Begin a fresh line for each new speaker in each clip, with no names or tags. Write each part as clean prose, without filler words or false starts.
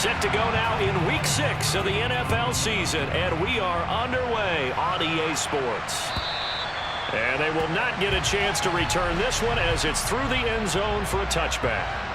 Set to go now in Week 6 of the NFL season, and we are underway on EA Sports. And they will not get a chance to return this one as it's through the end zone for a touchback.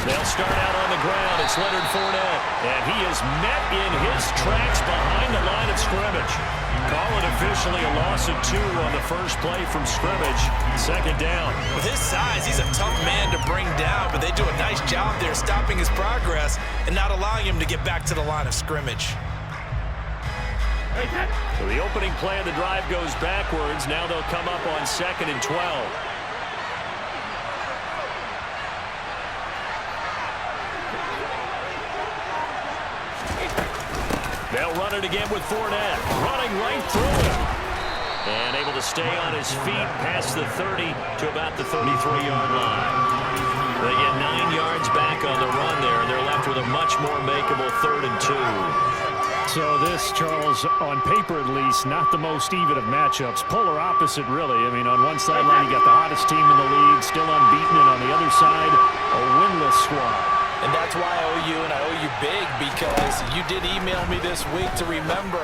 They'll start out on the ground. It's Leonard Fournette, and he is met in his tracks behind the line of scrimmage. Call it officially a loss of 2 on the first play from scrimmage. Second down.
With his size, he's a tough man to bring down, but they do a nice job there stopping his progress and not allowing him to get back to the line of scrimmage.
So the opening play of the drive goes backwards. Now they'll come up on 2nd and 12. They'll run it again with Fournette, running right through him. And able to stay on his feet past the 30 to about the 33-yard line. They get 9 yards back on the run there, and they're left with a much more makeable 3rd and 2.
So this, Charles, on paper at least, not the most even of matchups. Polar opposite, really. I mean, on one sideline, you got the hottest team in the league, still unbeaten, and on the other side, a winless squad.
And that's why I owe you, and I owe you big, because you did email me this week to remember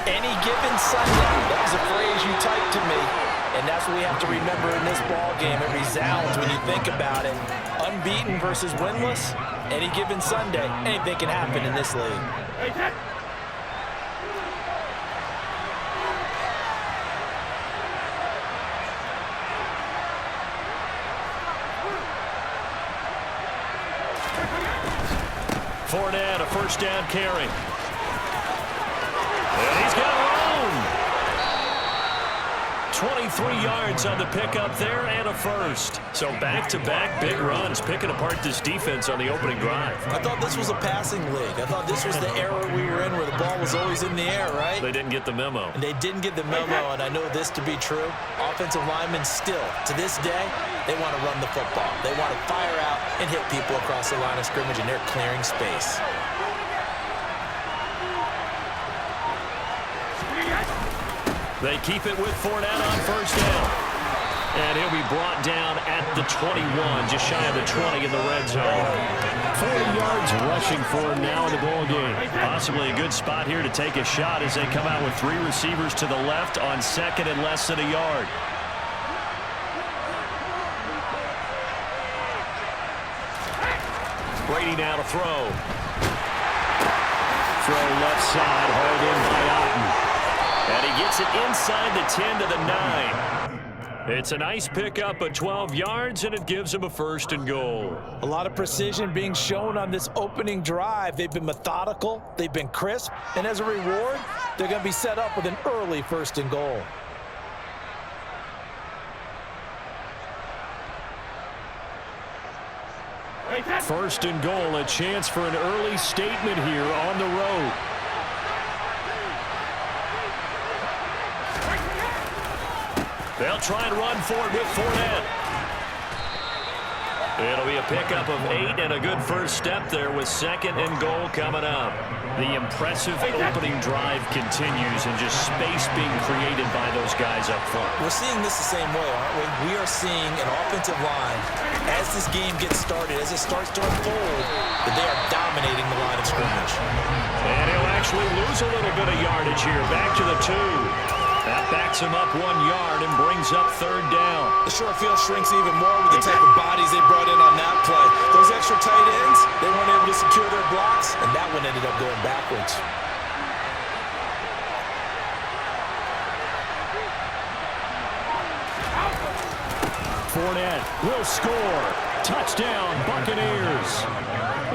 any given Sunday. That was a phrase you typed to me, and that's what we have to remember in this ball game. It resounds when you think about it. Unbeaten versus winless, any given Sunday, anything can happen in this league.
Fournette, a first down carry. And he's got room. 23 yards on the pickup there and a first. So back-to-back big runs, picking apart this defense on the opening drive.
I thought this was a passing league. I thought this was the era we were in where the ball was always in the air, right?
They didn't get the memo.
And they didn't get the memo, and I know this to be true. Offensive linemen still, to this day, they want to run the football. They want to fire out and hit people across the line of scrimmage, and they're clearing space.
They keep it with Fournette on first down. And he'll be brought down at the 21, just shy of the 20 in the red zone.
40 yards rushing for him now in the ball game.
Possibly a good spot here to take a shot as they come out with 3 receivers to the left on 2nd and less than a yard. Brady now to throw. Throw left side, hauled in by Otten. And he gets it inside the 10 to the 9. It's a nice pickup of 12 yards, and it gives him a 1st and goal.
A lot of precision being shown on this opening drive. They've been methodical, they've been crisp, and as a reward, they're going to be set up with an early 1st and goal.
First and goal, a chance for an early statement here on the road.
They'll try and run for it with Fournette. It'll be a pickup of 8 and a good first step there with 2nd and goal coming up. The impressive opening drive continues and just space being created by those guys up front.
We're seeing this the same way, aren't we? We are seeing an offensive line, as this game gets started, as it starts to unfold, that they are dominating the line of scrimmage.
And he'll actually lose a little bit of yardage here. Back to the 2. That backs him up 1 yard and brings up 3rd down.
The short field shrinks even more with the type of bodies they brought in on that play. Those extra tight ends, they weren't able to secure their blocks, and that one ended up going backwards.
Fournette will score. Touchdown, Buccaneers.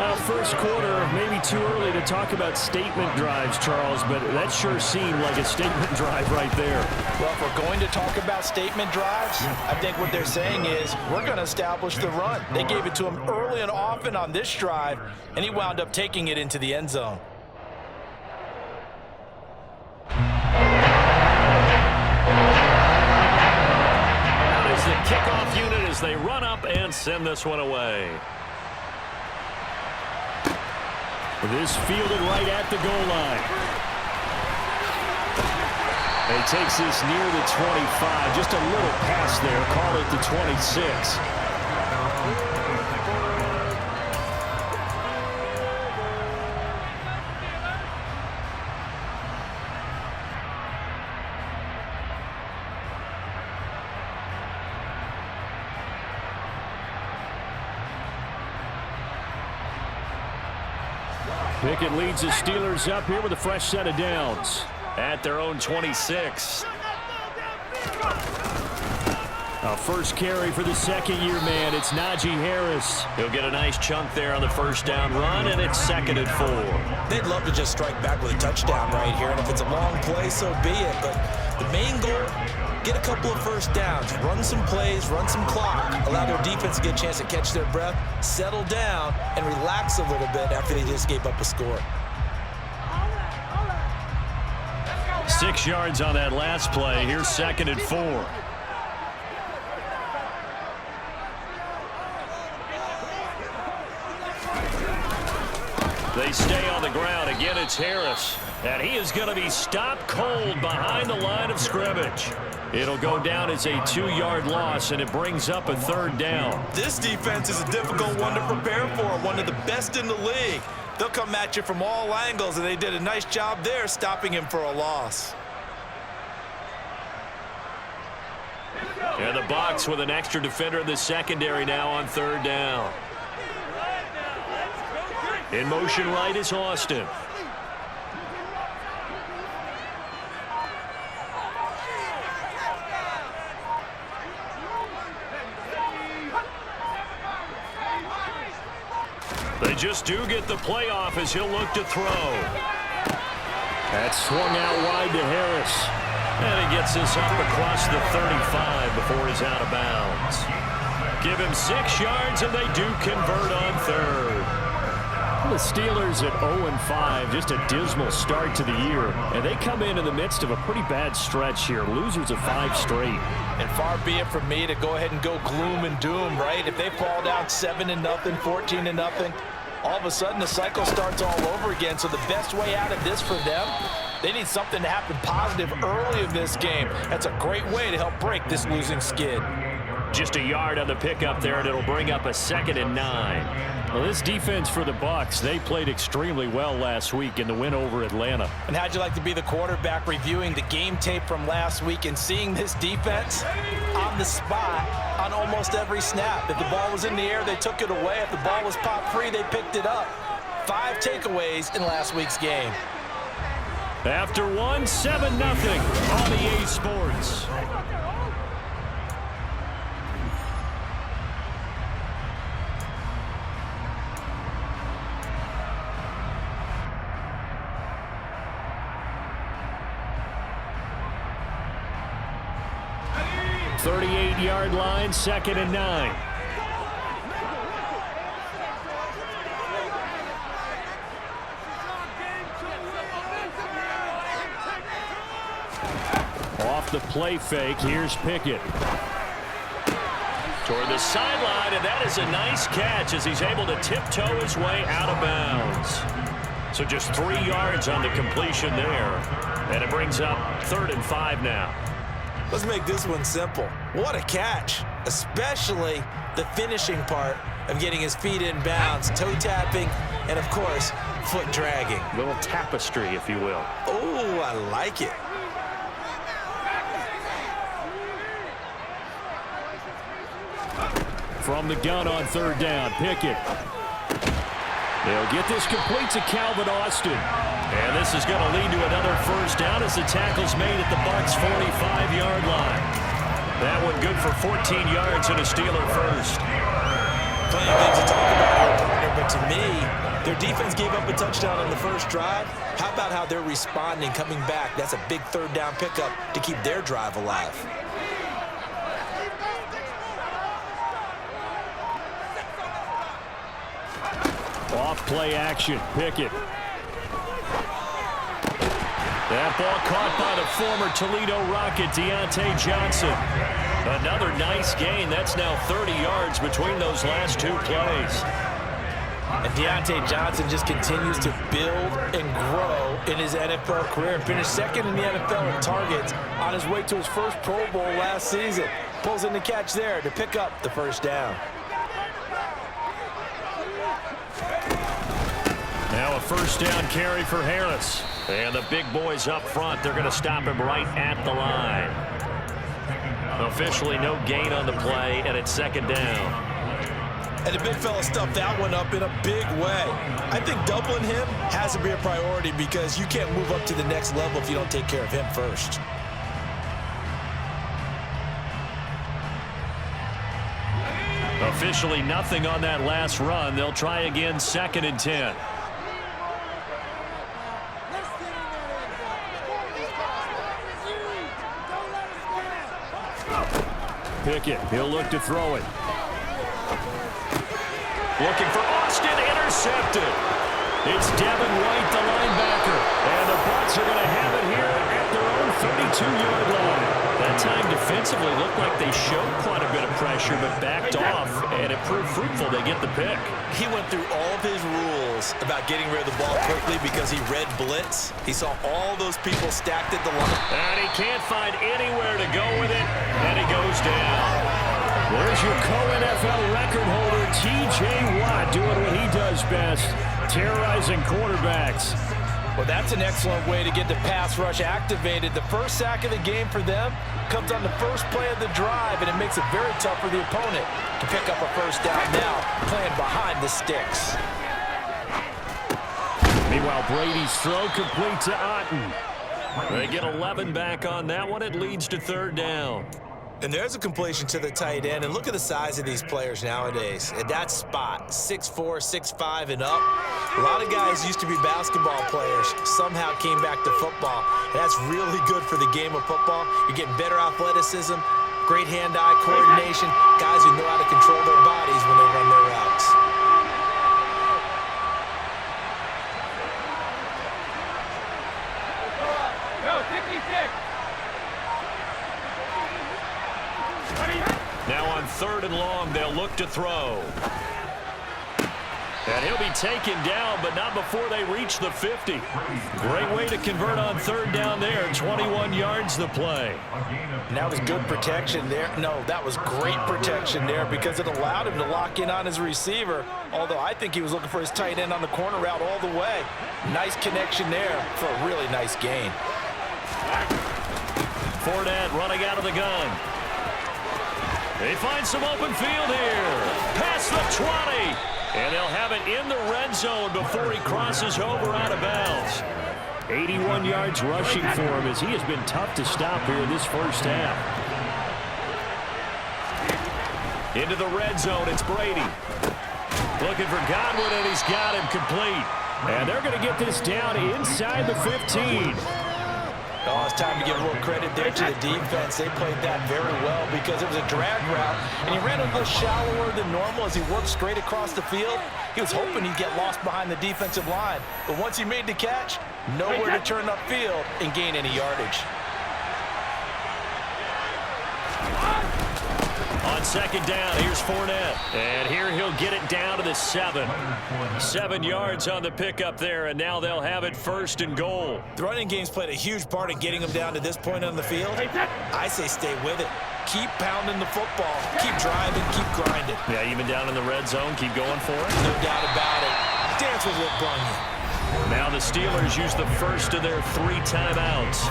First quarter, maybe too early to talk about statement drives, Charles, but that sure seemed like a statement drive right there.
Well, if we're going to talk about statement drives, I think what they're saying is we're going to establish the run. They gave it to him early and often on this drive, and he wound up taking it into the end zone.
That is the kickoff unit as they run up and send this one away.
This fielded right at the goal line. He takes this near the 25. Just a little pass there. Call it the 26. Pickett leads the Steelers up here with a fresh set of downs.
At their own 26.
A first carry for the second-year man. It's Najee Harris.
He'll get a nice chunk there on the first down run, and it's 2nd and 4.
They'd love to just strike back with a touchdown right here, and if it's a long play, so be it. But the main goal, get a couple of first downs, run some plays, run some clock, allow their defense to get a chance to catch their breath, settle down, and relax a little bit after they just gave up a score.
6 yards on that last play. Here's 2nd and 4. They stay on the ground. Again, it's Harris. And he is going to be stopped cold behind the line of scrimmage. It'll go down as a 2-yard loss, and it brings up a 3rd down.
This defense is a difficult one to prepare for, one of the best in the league. They'll come at you from all angles, and they did a nice job there stopping him for a loss.
And the Bucs with an extra defender in the secondary now on 3rd down. In motion right is Austin. They just do get the playoff as he'll look to throw.
That swung out wide to Harris.
And he gets this up across the 35 before he's out of bounds. Give him 6 yards, and they do convert on 3rd.
The Steelers at 0-5, just a dismal start to the year. And they come in the midst of a pretty bad stretch here. Losers of 5 straight.
And far be it from me to go ahead and go gloom and doom, right? If they fall down 7-0, 14-0, all of a sudden the cycle starts all over again. So the best way out of this for them, they need something to happen positive early in this game. That's a great way to help break this losing skid.
Just a yard on the pickup there, and it'll bring up a 2nd and 9.
Well, this defense for the Bucs, they played extremely well last week in the win over Atlanta.
And how'd you like to be the quarterback reviewing the game tape from last week and seeing this defense on the spot on almost every snap? If the ball was in the air, they took it away. If the ball was popped free, they picked it up. 5 takeaways in last week's game.
After 1, 7-0 on EA Sports. Yard line, 2nd and 9. Off the play fake, here's Pickett.
Toward the sideline, and that is a nice catch as he's able to tiptoe his way out of bounds. So just 3 yards on the completion there. And it brings up 3rd and 5 now.
Let's make this one simple. What a catch, especially the finishing part of getting his feet in bounds, toe tapping, and of course, foot dragging.
Little tapestry, if you will.
Oh, I like it.
From the gun on 3rd down, Pickett. They'll get this complete to Calvin Austin.
And this is going to lead to another first down as the tackle's made at the Bucs' 45-yard line. That one good for 14 yards and a Steeler first.
Plenty of things to talk about here, partner, there, but to me, their defense gave up a touchdown on the first drive. How about how they're responding, coming back? That's a big third down pickup to keep their drive alive.
Off play action. Pickett. That ball caught by the former Toledo Rocket, Deontay Johnson. Another nice gain. That's now 30 yards between those last two plays.
And Deontay Johnson just continues to build and grow in his NFL career. Finished second in the NFL in targets on his way to his first Pro Bowl last season. Pulls in the catch there to pick up the first down.
Now a first down carry for Harris.
And the big boys up front, they're going to stop him right at the line. Officially no gain on the play, and it's second down.
And the big fella stuffed that one up in a big way. I think doubling him has to be a priority because you can't move up to the next level if you don't take care of him first.
Officially nothing on that last run. They'll try again, 2nd and 10. Pickett, he'll look to throw it.
Looking for Austin, intercepted.
It's Devin White, the linebacker. And the Bucs are going to have it here at their own 32-yard line.
That time defensively looked like they showed quite a bit of pressure, but backed off, and it proved fruitful. They get the pick.
He went through all of his rules about getting rid of the ball quickly because he read blitz. He saw all those people stacked at the line.
And he can't find anywhere to go with it, and he goes down. There's your co-NFL record holder, T.J. Watt, doing what he does best, terrorizing quarterbacks.
Well, that's an excellent way to get the pass rush activated. The first sack of the game for them comes on the first play of the drive, and it makes it very tough for the opponent to pick up a first down now, playing behind the sticks.
Meanwhile, Brady's throw complete to Otten.
They get 11 back on that one. It leads to 3rd down.
And there's a completion to the tight end. And look at the size of these players nowadays. At that spot, 6'4", 6'5", and up. A lot of guys used to be basketball players, somehow came back to football. And that's really good for the game of football. You're getting better athleticism, great hand-eye coordination, guys who know how to control their bodies when they run their routes.
Now on 3rd and long, they'll look to throw.
And he'll be taken down, but not before they reach the 50. Great way to convert on 3rd down there. 21 yards the play.
And that was good protection there. No, that was great protection there because it allowed him to lock in on his receiver, although I think he was looking for his tight end on the corner route all the way. Nice connection there for a really nice gain.
Fournette running out of the gun. They find some open field here. Past the 20. And they'll have it in the red zone before he crosses over out of bounds. 81 yards rushing for him as he has been tough to stop here this first half. Into the red zone, it's Brady. Looking for Godwin, and he's got him complete. And they're going to get this down inside the 15.
Oh, it's time to give a little credit there to the defense. They played that very well because it was a drag route, and he ran a little shallower than normal as he worked straight across the field. He was hoping he'd get lost behind the defensive line, but once he made the catch, nowhere to turn upfield and gain any yardage.
On 2nd down, here's Fournette. And here he'll get it down to the 7. 7 yards on the pickup there, and now they'll have it 1st and goal.
The running game's played a huge part in getting them down to this point on the field. I say stay with it. Keep pounding the football. Keep driving. Keep grinding.
Yeah, even down in the red zone, keep going for it.
No doubt about it. Dance with what brung you.
Now the Steelers use the first of their 3 timeouts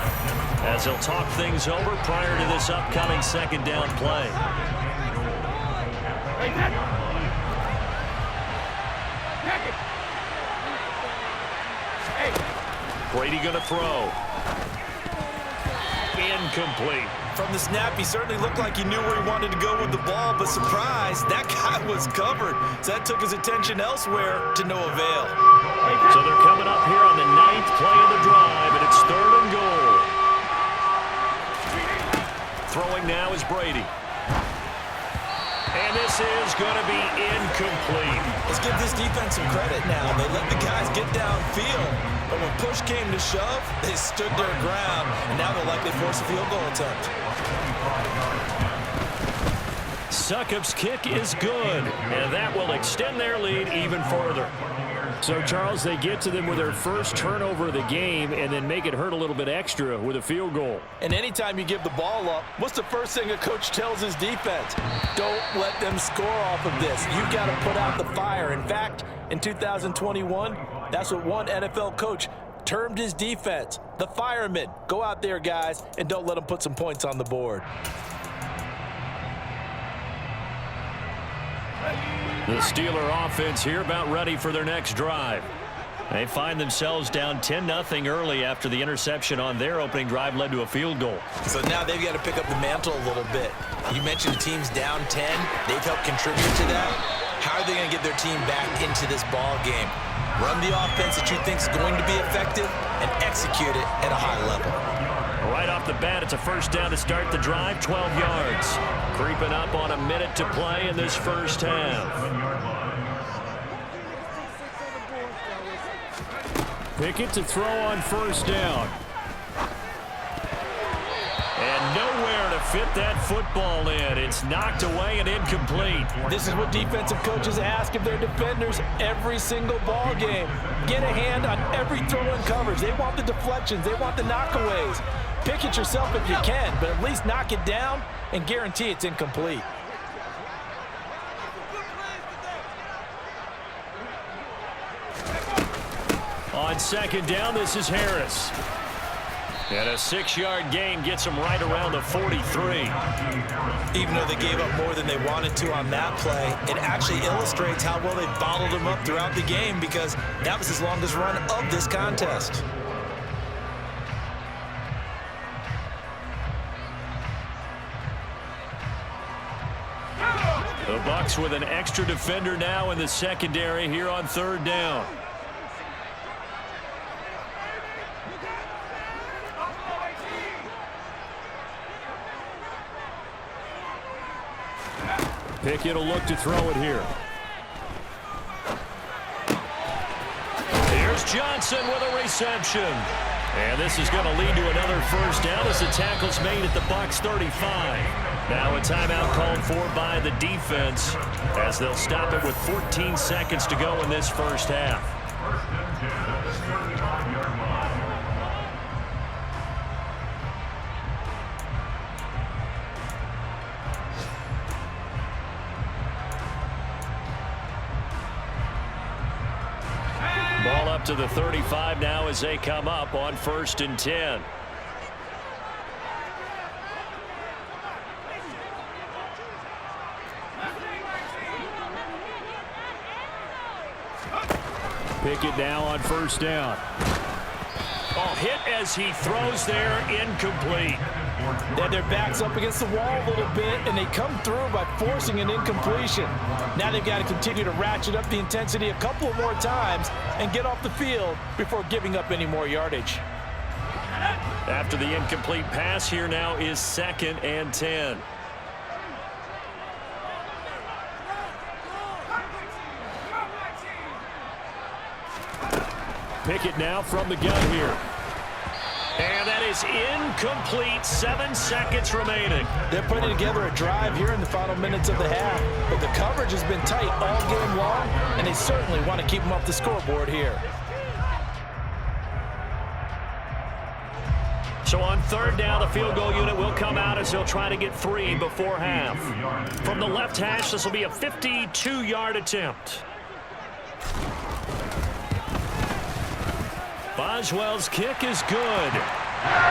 as they'll talk things over prior to this upcoming 2nd down play. Brady going to throw. Incomplete.
from the snap, he certainly looked like he knew where he wanted to go with the ball, but surprise, that guy was covered. So that took his attention elsewhere to no avail.
So they're coming up here on the 9th play of the drive, and it's 3rd and goal. Throwing now is Brady. And this is going to be incomplete.
Let's give this defense some credit now. They let the guys get downfield, but when push came to shove, they stood their ground, and now they'll likely force a field goal attempt.
Succop's kick is good, and that will extend their lead even further.
So, Charles, they get to them with their first turnover of the game and then make it hurt a little bit extra with a field goal.
And anytime you give the ball up, what's the first thing a coach tells his defense? Don't let them score off of this. You've got to put out the fire. In fact, in 2021, that's what one NFL coach termed his defense, the firemen. Go out there, guys, and don't let them put some points on the board.
The Steeler offense here about ready for their next drive. They find themselves down 10-0 early after the interception on their opening drive led to a field goal.
So now they've got to pick up the mantle a little bit. You mentioned the team's down 10. They've helped contribute to that. How are they going to get their team back into this ball game? Run the offense that you think is going to be effective and execute it at a high level.
Right off the bat, it's a first down to start the drive, 12 yards. Creeping up on a minute to play in this first half.
Pickett to throw on first down.
And nowhere to fit that football in. It's knocked away and incomplete.
This is what defensive coaches ask of their defenders every single ball game. Get a hand on every throw in coverage. They want the deflections. They want the knockaways. Pick it yourself if you can, but at least knock it down and guarantee it's incomplete.
On second down, this is Harris. And a 6-yard gain gets them right around the 43.
Even though they gave up more than they wanted to on that play, it actually illustrates how well they bottled them up throughout the game because that was his longest run of this contest.
The Bucs with an extra defender now in the secondary here on third down.
Pickett will look to throw it here.
Here's Johnson with a reception. And this is going to lead to another first down as the tackle's made at the Bucs 35. Now a timeout called for by the defense as they'll stop it with 14 seconds to go in this first half. Ball up to the 35 now as they come up on 1st and 10.
Pickett now on first down.
Oh, hit as he throws there, incomplete.
They had their backs up against the wall a little bit, and they come through by forcing an incompletion. Now they've got to continue to ratchet up the intensity a couple more times and get off the field before giving up any more yardage.
After the incomplete pass, here now is 2nd and 10.
Pickett now from the gun here.
And that is incomplete. 7 seconds remaining.
They're putting together a drive here in the final minutes of the half, but the coverage has been tight all game long, and they certainly want to keep them off the scoreboard here.
So on third down, the field goal unit will come out as they'll try to get 3 before half. From the left hash, this will be a 52-yard attempt. Boswell's kick is good.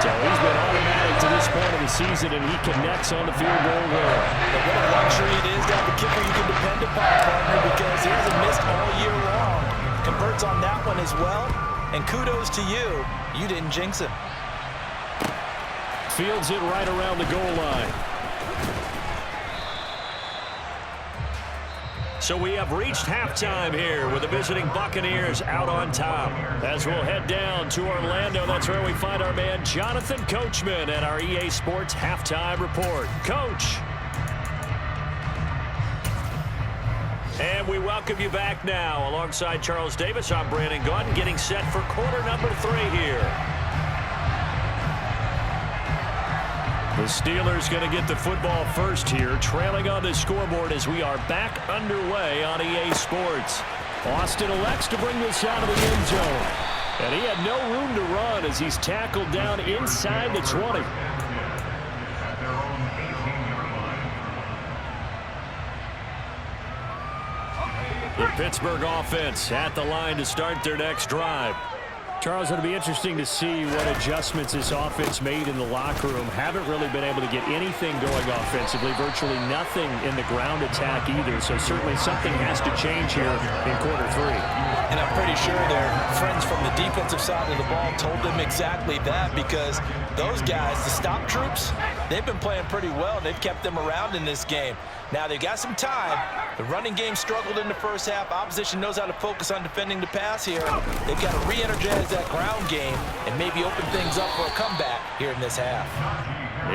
So he's been automatic to this point of the season, and he connects on the field goal there.
But what a luxury it is to have a kicker you can depend upon, partner, because he hasn't missed all year long. Converts on that one as well, and kudos to you. You didn't jinx him.
fields it right around the goal line.
So we have reached halftime here with the visiting Buccaneers out on top.
As we'll head down to Orlando, that's where we find our man Jonathan Coachman at our EA Sports Halftime Report. Coach.
And we welcome you back now. Alongside Charles Davis, I'm Brandon Gaudin, getting set for quarter number 3 here.
The Steelers going to get the football first here, trailing on the scoreboard as we are back underway on EA Sports. Austin elects to bring this out of the end zone. And he had no room to run as he's tackled down inside the 20. The Pittsburgh offense at the line to start their next drive. Charles, it'll be interesting to see what adjustments this offense made in the locker room. Haven't really been able to get anything going offensively, virtually nothing in the ground attack either. So certainly something has to change here in quarter 3.
And I'm pretty sure their friends from the defensive side of the ball told them exactly that, because those guys, the stop troops, they've been playing pretty well. They've kept them around in this game. Now they've got some time. The running game struggled in the first half. Opposition knows how to focus on defending the pass here. They've got to re-energize that ground game and maybe open things up for a comeback here in this half.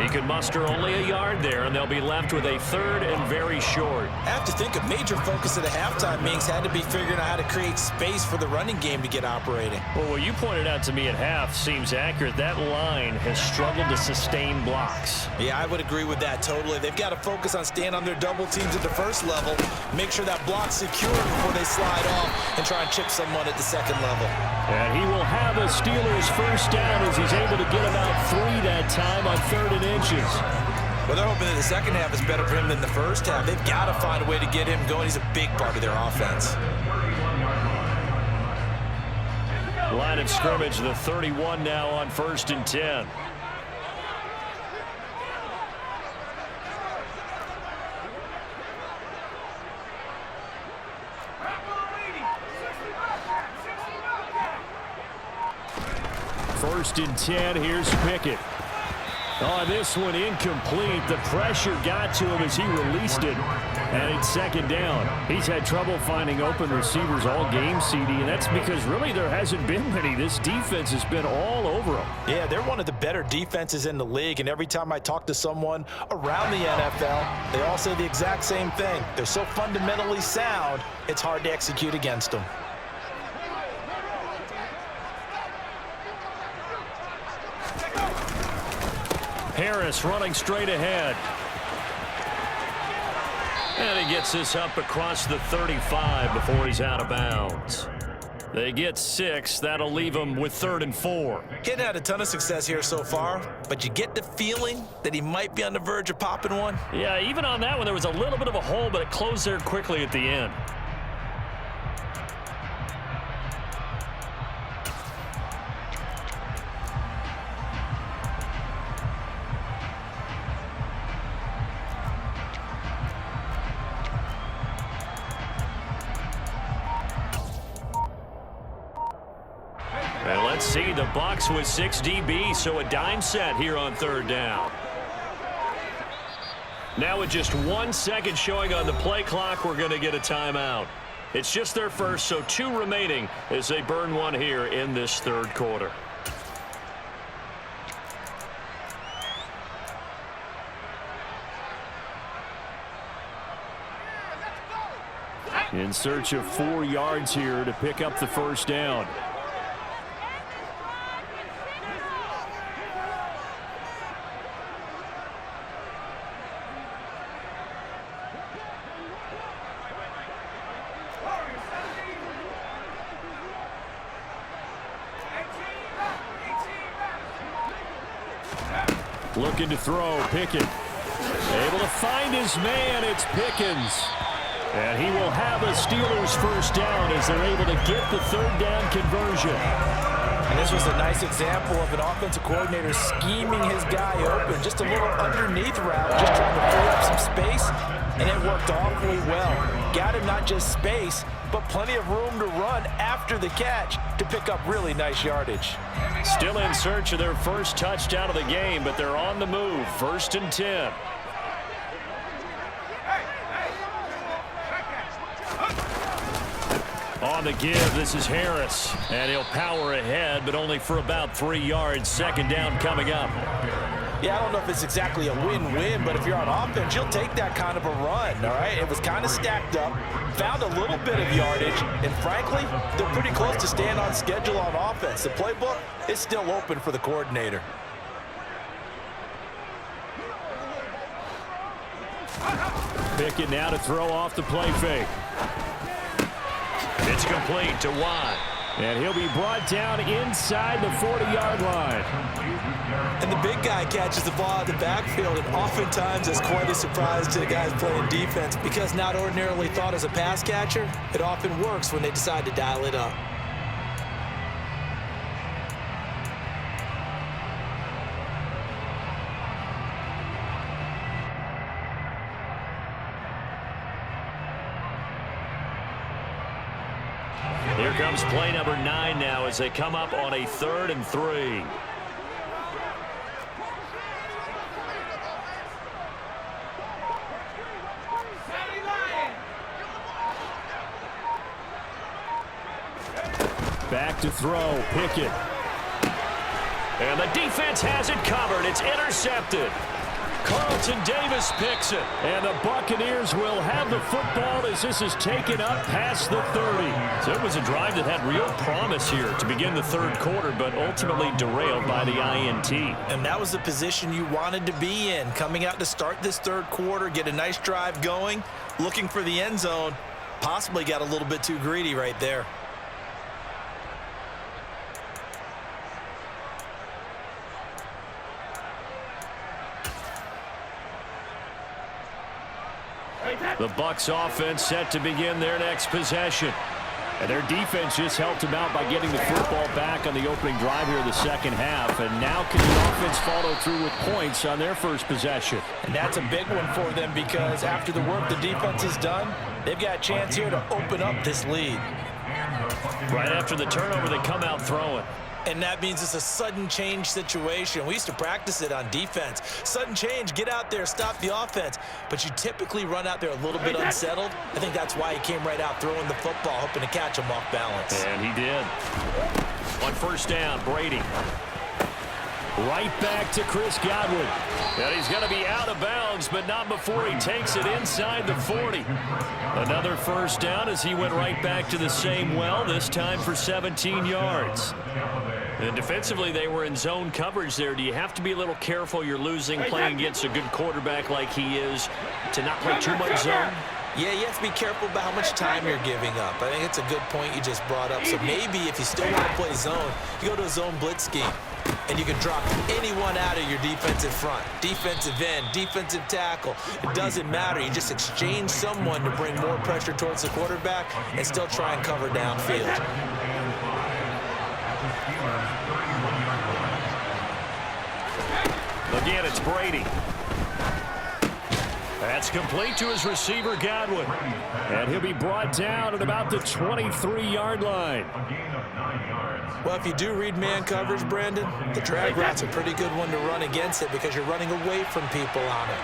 He can muster only a yard there, and they'll be left with a 3rd and very short.
I have to think a major focus of the halftime meetings had to be figuring out how to create space for the running game to get operating.
Well, what you pointed out to me at half seems accurate. That line has struggled to sustain blocks.
Yeah, I would agree with that totally. They've got to focus on staying on their double teams at the first level, make sure that block's secure before they slide off and try and chip someone at the second level.
And he will have a Steelers first down as he's able to get about 3 that time on 3rd and inches.
Well, they're hoping that the second half is better for him than the first half. They've got to find a way to get him going. He's a big part of their offense.
Line of scrimmage, the 31 now on 1st and 10. First and 10, here's Pickett. Oh, this one incomplete. The pressure got to him as he released it. And it's 2nd down. He's had trouble finding open receivers all game, CD, and that's because really there hasn't been many. This defense has been all over them.
Yeah, they're one of the better defenses in the league, and every time I talk to someone around the NFL, they all say the exact same thing. They're so fundamentally sound, it's hard to execute against them.
Harris running straight ahead. And he gets this up across the 35 before he's out of bounds. They get 6. That'll leave him with 3rd and 4.
He hadn't had a ton of success here so far, but you get the feeling that he might be on the verge of popping one.
Yeah, even on that one, there was a little bit of a hole, but it closed there quickly at the end. And let's see, the Bucs with 6 DBs, so a dime set here on 3rd down. Now with just 1 second showing on the play clock, we're going to get a timeout. It's just their first, so 2 remaining as they burn one here in this 3rd quarter. In search of 4 yards here to pick up the first down. Looking to throw, Pickett. Able to find his man, it's Pickens. And he will have a Steelers first down as they're able to get the 3rd down conversion.
And this was a nice example of an offensive coordinator scheming his guy open. Just a little underneath route, just trying to free up some space. and it worked awfully well. Got him not just space, but plenty of room to run after the catch to pick up really nice yardage.
Still in search of their first touchdown of the game, but they're on the move. 1st and 10. On the give, this is Harris, and he'll power ahead, but only for about 3 yards. 2nd down coming up.
Yeah, I don't know if it's exactly a win-win, but if you're on offense, you'll take that kind of a run, all right? It was kind of stacked up, found a little bit of yardage, and frankly, they're pretty close to staying on schedule on offense. The playbook is still open for the coordinator.
Pickett now to throw off the play fake.
It's complete to Watt.
And he'll be brought down inside the 40-yard line.
And the big guy catches the ball out the backfield, and oftentimes it's quite a surprise to the guys playing defense because not ordinarily thought as a pass catcher, it often works when they decide to dial it up.
Here comes play number 9 now as they come up on a 3rd and 3.
Back to throw, Pickett.
And the defense has it covered. It's intercepted. Carlton Davis picks it.
And the Buccaneers will have the football as this is taken up past the 30.
So it was a drive that had real promise here to begin the 3rd quarter, but ultimately derailed by the INT.
And that was the position you wanted to be in, coming out to start this 3rd quarter, get a nice drive going, looking for the end zone. Possibly got a little bit too greedy right there.
The Bucs offense set to begin their next possession. And their defense just helped them out by getting the football back on the opening drive here in the 2nd half. And now can the offense follow through with points on their first possession?
And that's a big one for them because after the work the defense has done, they've got a chance here to open up this lead.
Right after the turnover, they come out throwing.
And that means it's a sudden change situation. We used to practice it on defense. Sudden change, get out there, stop the offense. But you typically run out there a little bit unsettled. I think that's why he came right out throwing the football, hoping to catch him off balance.
And he did. On 1st down, Brady.
Right back to Chris Godwin.
And he's going to be out of bounds, but not before he takes it inside the 40. Another 1st down as he went right back to the same well, this time for 17 yards. And defensively, they were in zone coverage there. Do you have to be a little careful you're losing playing against a good quarterback like he is to not play too much zone?
Yeah, you have to be careful about how much time you're giving up. I think it's a good point you just brought up. So maybe if you still want to play zone, you go to a zone blitz scheme. And you can drop anyone out of your defensive front. Defensive end, defensive tackle. It doesn't matter. You just exchange someone to bring more pressure towards the quarterback and still try and cover downfield.
Again, it's Brady. That's complete to his receiver, Godwin.
And he'll be brought down at about the 23-yard line.
Well, if you do read man coverage, Brandon, the drag route's a pretty good one to run against it because you're running away from people on it.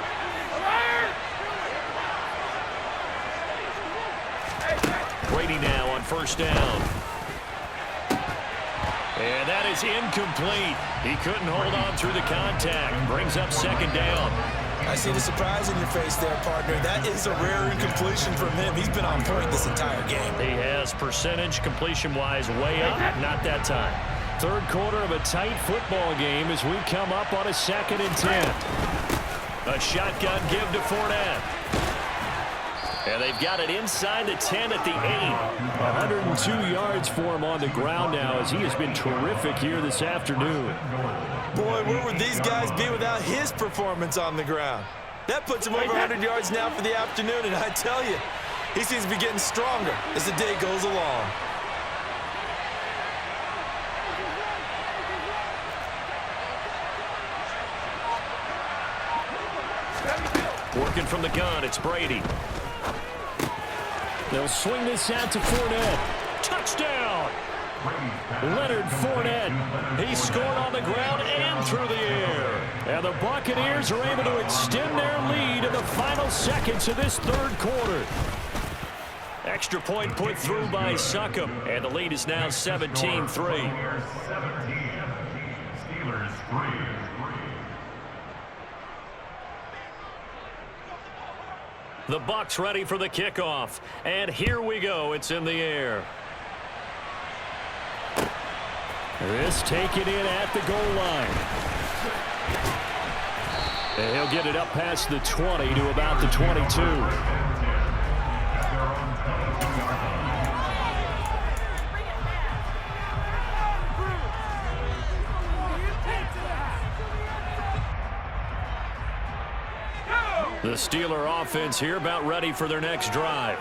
Brady now on 1st down. And that is incomplete. He couldn't hold on through the contact. Brings up 2nd down.
I see the surprise in your face there, partner. That is a rare incompletion from him. He's been on point this entire game.
He has percentage completion-wise way up. Not that time.
3rd quarter of a tight football game as we come up on a 2nd and 10.
A shotgun give to Fournette. And they've got it inside the 10 at the 8.
102 yards for him on the ground now as he has been terrific here this afternoon.
Boy, where would these guys be without his performance on the ground? That puts him over 100 yards now for the afternoon, and I tell you, he seems to be getting stronger as the day goes along.
Working from the gun, it's Brady.
They'll swing this out to Fournette.
Touchdown! Leonard Fournette. He scored on the ground and through the air.
And the Buccaneers are able to extend their lead in the final seconds of this third quarter.
Extra point put through by Succop, and the lead is now 17-3. The Bucs ready for the kickoff, and here we go. It's in the air.
This taken in at the goal line. And he'll get it up past the 20 to about the 22.
The Steeler offense here about ready for their next drive.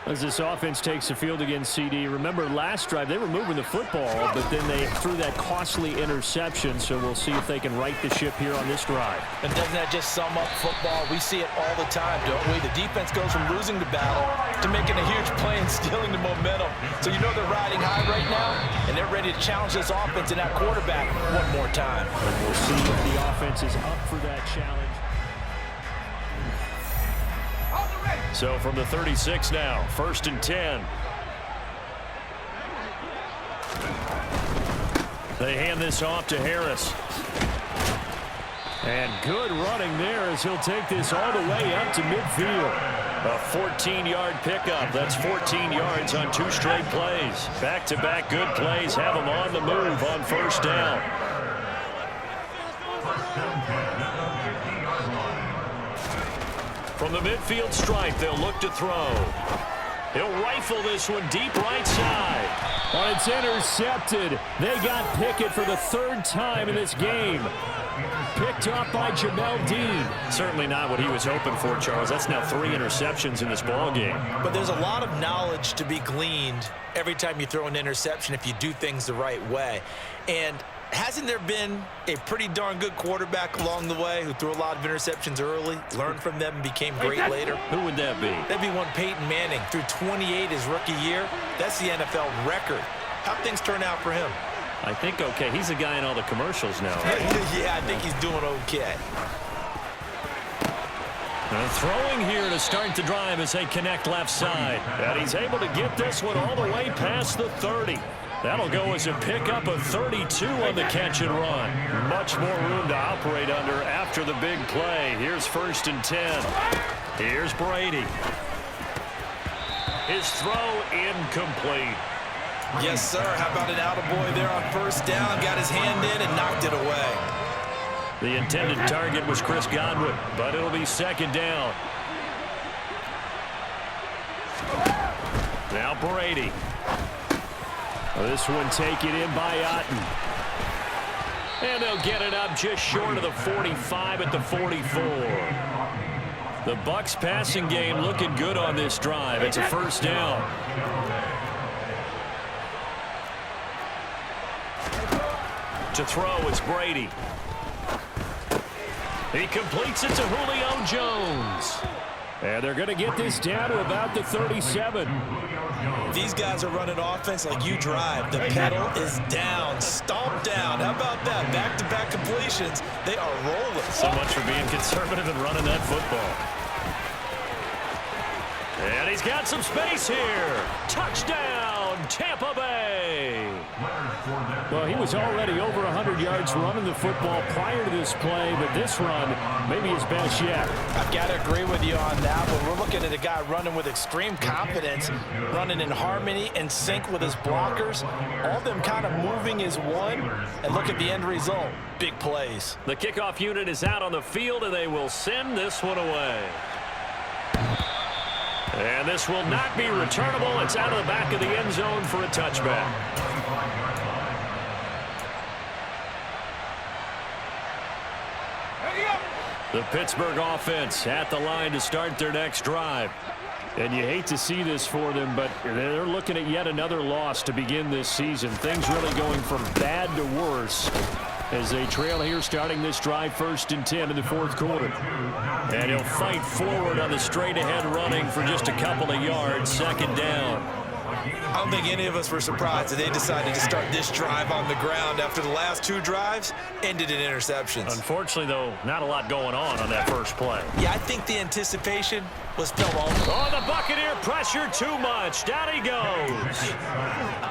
As this offense takes the field against CD, remember last drive they were moving the football, but then they threw that costly interception, so we'll see if they can right the ship here on this drive.
And doesn't that just sum up football? We see it all the time, don't we? The defense goes from losing the battle to making a huge play and stealing the momentum. So you know they're riding high right now, and they're ready to challenge this offense and that quarterback one more time.
And we'll see if the offense is up for that challenge.
So from the 36 now, 1st and 10. They hand this off to Harris.
And good running there as he'll take this all the way up to midfield.
A 14-yard pickup. That's 14 yards on 2 straight plays. Back-to-back good plays have them on the move on 1st down. From the midfield stripe, they'll look to throw. He'll rifle this one deep right side.
Oh, it's intercepted. They got Pickett for the 3rd time in this game. Picked up by Jamel Dean.
Certainly not what he was hoping for, Charles. That's now 3 interceptions in this ball game.
But there's a lot of knowledge to be gleaned every time you throw an interception if you do things the right way. And hasn't there been a pretty darn good quarterback along the way who threw a lot of interceptions early, learned from them, and became great later?
Who would that be?
That'd be one Peyton Manning. Threw 28 his rookie year. That's the NFL record. How'd things turn out for him?
I think okay. He's a guy in all the commercials now, right?
Yeah, I think he's doing okay.
And throwing here to start the drive as they connect left side. And he's able to get this one all the way past the 30. That'll go as a pickup of 32 on the catch and run. Much more room to operate under after the big play. Here's 1st and 10. Here's Brady. His throw incomplete.
Yes, sir. How about an attaboy there on 1st down? Got his hand in and knocked it away.
The intended target was Chris Godwin, but it'll be 2nd down. Now Brady.
This one taken in by Otten.
And they'll get it up just short of the 45 at the 44. The Bucs passing game looking good on this drive. It's a 1st down. To throw is Brady. He completes it to Julio Jones.
And they're going to get this down to about the 37.
These guys are running offense like you drive. The pedal is down, stomped down. How about that? Back-to-back completions. They are rolling.
So much for being conservative and running that football. And he's got some space here. Touchdown, Tampa Bay.
Well, he was already over 100 yards running the football prior to this play, but this run may be his best yet.
I've got to agree with you on that one. We're looking at a guy running with extreme confidence, running in harmony and sync with his blockers. All of them kind of moving as one. And look at the end result. Big plays.
The kickoff unit is out on the field, and they will send this one away. And this will not be returnable. It's out of the back of the end zone for a touchback. The Pittsburgh offense at the line to start their next drive.
And you hate to see this for them, but they're looking at yet another loss to begin this season. Things really going from bad to worse. as they trail here starting this drive 1st and 10 in the 4th quarter.
And he'll fight forward on the straight-ahead running for just a couple of yards, 2nd down.
I don't think any of us were surprised that they decided to start this drive on the ground after the last 2 drives ended in interceptions.
Unfortunately, though, not a lot going on that first play.
Yeah, I think the anticipation was felt all.
Oh, the Buccaneer pressure too much. Down he goes.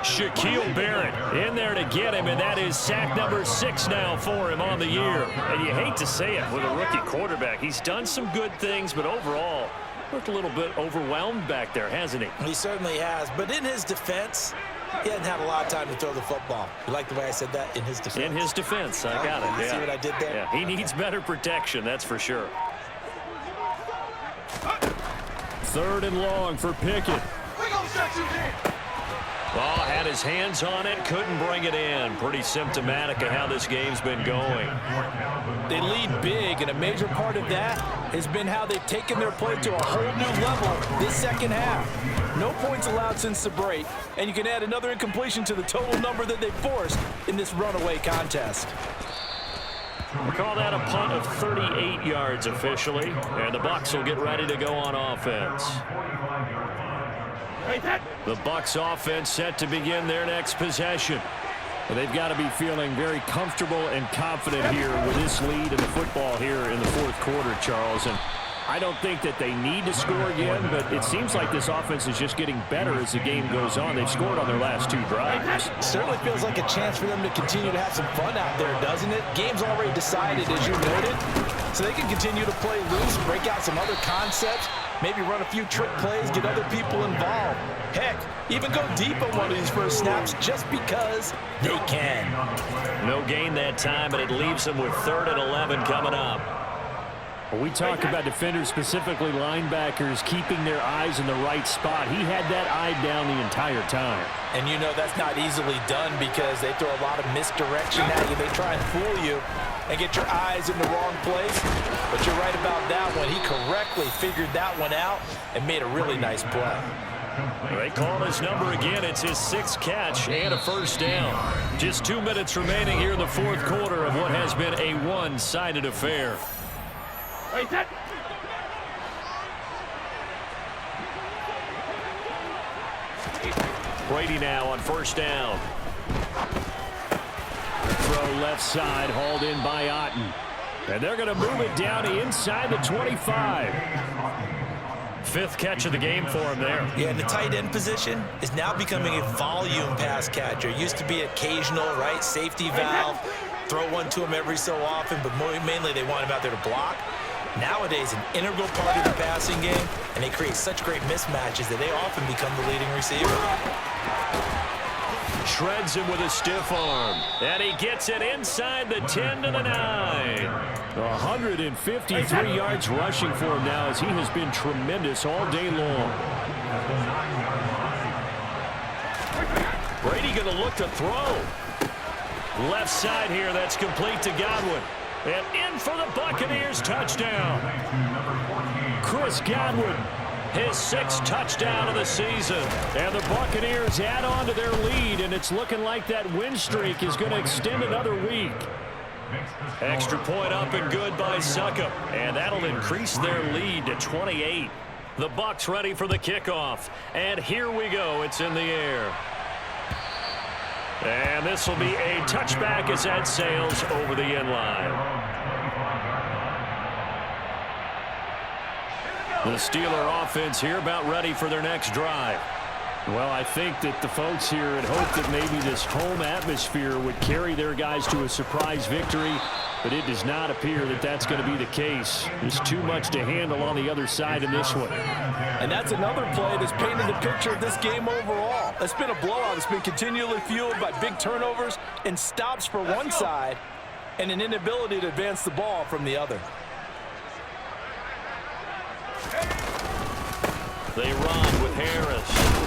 Shaquille Barrett in there to get him, and that is sack number 6 now for him on the year. And you hate to say it with a rookie quarterback. He's done some good things, but overall, looked a little bit overwhelmed back there, hasn't he?
He certainly has, but in his defense, he hasn't had a lot of time to throw the football. You like the way I said that? In his defense?
In his defense, I got it.
You see what I did there?
Yeah, he needs better protection, that's for sure.
3rd and long for Pickett.
Ball had his hands on it, couldn't bring it in. Pretty symptomatic of how this game's been going.
They lead big, and a major part of that has been how they've taken their play to a whole new level this second half. No points allowed since the break, and you can add another incompletion to the total number that they forced in this runaway contest.
We'll call that a punt of 38 yards officially, and the Bucs will get ready to go on offense. The Bucs offense set to begin their next possession.
Well, they've got to be feeling very comfortable and confident here with this lead in the football here in the 4th quarter, Charles. And I don't think that they need to score again, but it seems like this offense is just getting better as the game goes on. They've scored on their last 2 drives.
Certainly feels like a chance for them to continue to have some fun out there, doesn't it? Game's already decided, as you noted, so they can continue to play loose, break out some other concepts, maybe run a few trick plays, get other people involved. Heck, even go deep on one of these first snaps just because they can.
No gain that time, and it leaves them with 3rd and 11 coming up.
When we talk about defenders, specifically linebackers, keeping their eyes in the right spot, he had that eye down the entire time.
And you know that's not easily done because they throw a lot of misdirection at you. They try and fool you and get your eyes in the wrong place. But you're right about that one. He correctly figured that one out and made a really nice play.
They call his number again. It's his 6th catch and a 1st down. Just 2 minutes remaining here in the 4th quarter of what has been a one-sided affair. Brady now on 1st down.
Throw left side, hauled in by Otten. And they're going to move it down inside the 25.
5th catch of the game for him there.
Yeah, and the tight end position is now becoming a volume pass catcher. Used to be occasional, right, safety valve. Throw one to him every so often, but mainly they want him out there to block. Nowadays, an integral part of the passing game, and they create such great mismatches that they often become the leading receiver.
Shreds him with a stiff arm. And he gets it inside the 10 to the 9.
153 yards rushing for him now as he has been tremendous all day long.
Brady going to look to throw. Left side here, that's complete to Godwin. And in for the Buccaneers, touchdown.
Chris Godwin,
his 6th touchdown of the season.
And the Buccaneers add on to their lead, and it's looking like that win streak is going to extend another week.
Extra point up and good by Succop. And that'll increase their lead to 28. The Bucs ready for the kickoff. And here we go. It's in the air. And this will be a touchback as that sails over the end line. The Steeler offense here about ready for their next drive.
Well, I think that the folks here had hoped that maybe this home atmosphere would carry their guys to a surprise victory, but it does not appear that that's going to be the case. There's too much to handle on the other side in this one.
And that's another play that's painted the picture of this game overall. It's been a blowout. It's been continually fueled by big turnovers and stops for one side and an inability to advance the ball from the other.
They run with Harris.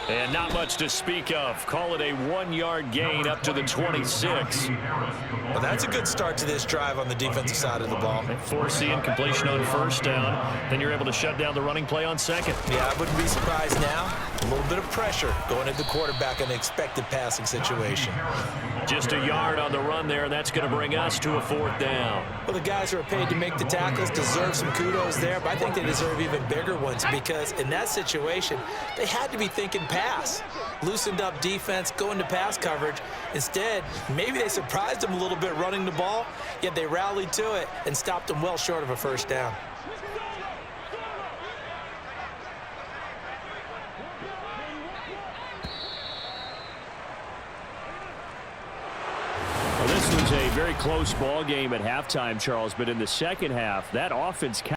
And not much to speak of. Call it a 1-yard gain up to the 26.
Well, that's a good start to this drive on the defensive side of the ball.
Force the incompletion on 1st down. Then you're able to shut down the running play on 2nd.
Yeah, I wouldn't be surprised now A little bit of pressure going at the quarterback in an expected passing situation.
Just a yard on the run there, and that's going to bring us to a 4th down.
Well, the guys who are paid to make the tackles deserve some kudos there, but I think they deserve even bigger ones because in that situation, they had to be thinking pass. Loosened up defense, going to pass coverage. Instead, maybe they surprised them a little bit running the ball, yet they rallied to it and stopped them well short of a first down.
Well, this was a very close ball game at halftime, Charles, but in the second half, that offense